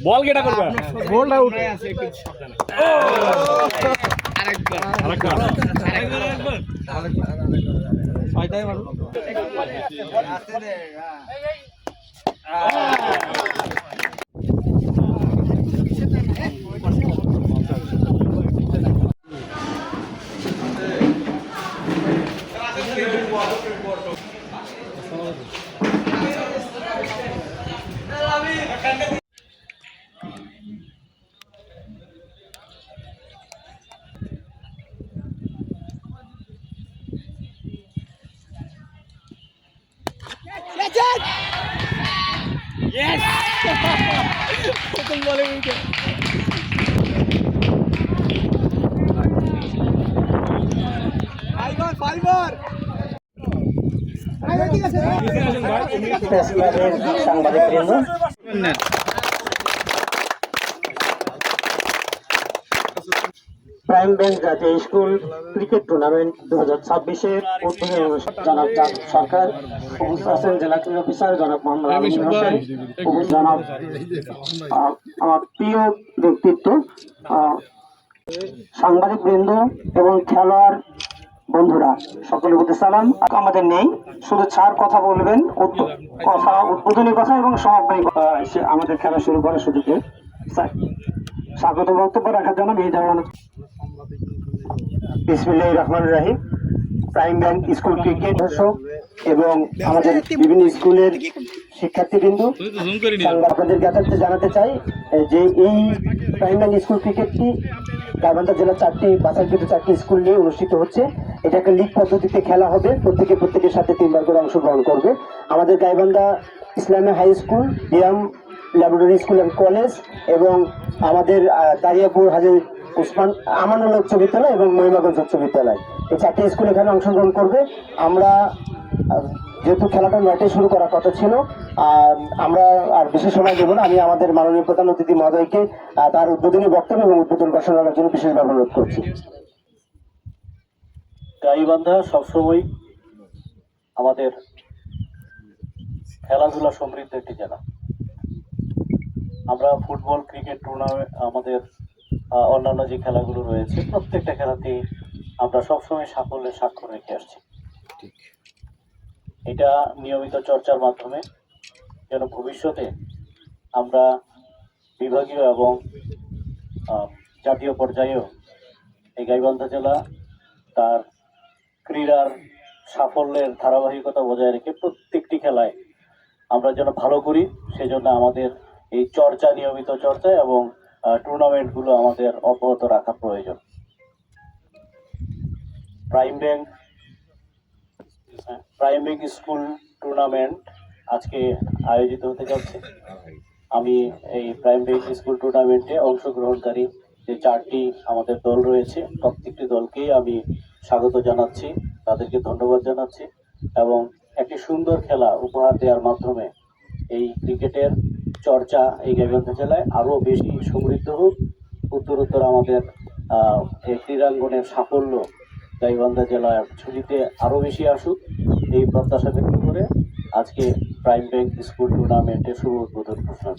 বল কেটা করবে ball out ছয়টাই মারো Yes! Pukul boleh wicket. Fiber. Prime bank জাতীয় স্কুল ক্রিকেট টুর্নামেন্ট 2026-এর উদ্বোধনী অনুষ্ঠান জনাব সরকার উপস্থিত আছেন, জেলা ক্রীড়া অফিসার জনাব মোহাম্মদ আমিনুল হোসেন, জনাব আমার প্রিয় ব্যক্তিত্ব সাংবাদিক বৃন্দ এবং খেলোয়াড় বন্ধুরা, সকলের প্রতি সালাম। আমাদের নেই, শুধু ছাড় কথা বলবেন, উদ্বোধনী কথা এবং সমাপনী কথা আমাদের খেলা শুরু করার সুযোগে স্বাগত বক্তব্য রাখার জন্য বিসমিল্লাহির রহমানির রহিম। প্রাইম ব্যাংক স্কুল ক্রিকেট দর্শক এবং আমাদের বিভিন্ন স্কুলের শিক্ষার্থীবৃন্দ, আপনাদের জ্ঞাতার্থে জানাতে চাই যে এই প্রাইম ব্যাংক স্কুল ক্রিকেটটি গাইবান্ধা জেলার বাছাইকৃত 4টি স্কুল নিয়ে অনুষ্ঠিত হচ্ছে। এটা একটা লিগ পদ্ধতিতে খেলা হবে, প্রত্যেকের সাথে 3বার করে অংশগ্রহণ করবে। আমাদের Gaibandha Islamia high school, BIAM laboratory school and college এবং আমাদের দারিয়াপুর হাজি উসমান আমানুল্লাহ উচ্চ বিদ্যালয় এবং মহিমাগঞ্জ উচ্চ বিদ্যালয়, এই 4টি স্কুল এখানে অংশগ্রহণ করবে। আমরা যেহেতু খেলাটা 9টায় শুরু করার কথা ছিল, আমরা আর বেশি সময় দেব না। আমি আমাদের মাননীয় প্রধান অতিথি মহোদয়কে তার উদ্বোধনী বক্তব্য এবং উদ্বোধন ভাষণ রাখার জন্য বিশেষভাবে অনুরোধ করছি। গাইবান্ধা সবসময় আমাদের খেলাধুলা সমৃদ্ধ একটি জেলা। আমরা ফুটবল, ক্রিকেট টুর্নামেন্ট, আমাদের অন্যান্য যে খেলাগুলো রয়েছে, প্রত্যেকটা খেলাতেই আমরা সবসময় সাফল্যের স্বাক্ষর রেখে আসছি। এটা নিয়মিত চর্চার মাধ্যমে যেন ভবিষ্যতে আমরা বিভাগীয় এবং জাতীয় পর্যায়েও এই গাইবান্ধা জেলা তার ক্রীড়ার সাফল্যের ধারাবাহিকতা বজায় রেখে প্রত্যেকটি খেলায় আমরা যেন ভালো করি, সেজন্য আমাদের এই নিয়মিত চর্চা এবং টুর্নামেন্টগুলো আমাদের অব্যাহত রাখা প্রয়োজন। প্রাইম ব্যাংক স্কুল টুর্নামেন্ট আজকে আয়োজিত হতে যাচ্ছে। আমি এই প্রাইম ব্যাংক স্কুল টুর্নামেন্টে অংশগ্রহণকারী যে 4টি আমাদের দল রয়েছে, প্রত্যেকটি দলকেই আমি স্বাগত জানাচ্ছি, তাদেরকে ধন্যবাদ জানাচ্ছি এবং একটি সুন্দর খেলা উপহার দেওয়ার মাধ্যমে এই ক্রিকেটের চর্চা এই গাইবান্ধা জেলায় আরও বেশি সমৃদ্ধ হোক, উত্তরোত্তর আমাদের এই ক্রীড়াঙ্গনের সাফল্য গাইবান্ধা জেলার ঝুলিতে আরও বেশি আসুক, এই প্রত্যাশা ব্যক্ত করে আজকে প্রাইম ব্যাংক স্কুল টুর্নামেন্টের শুভ উদ্বোধন ঘোষণা।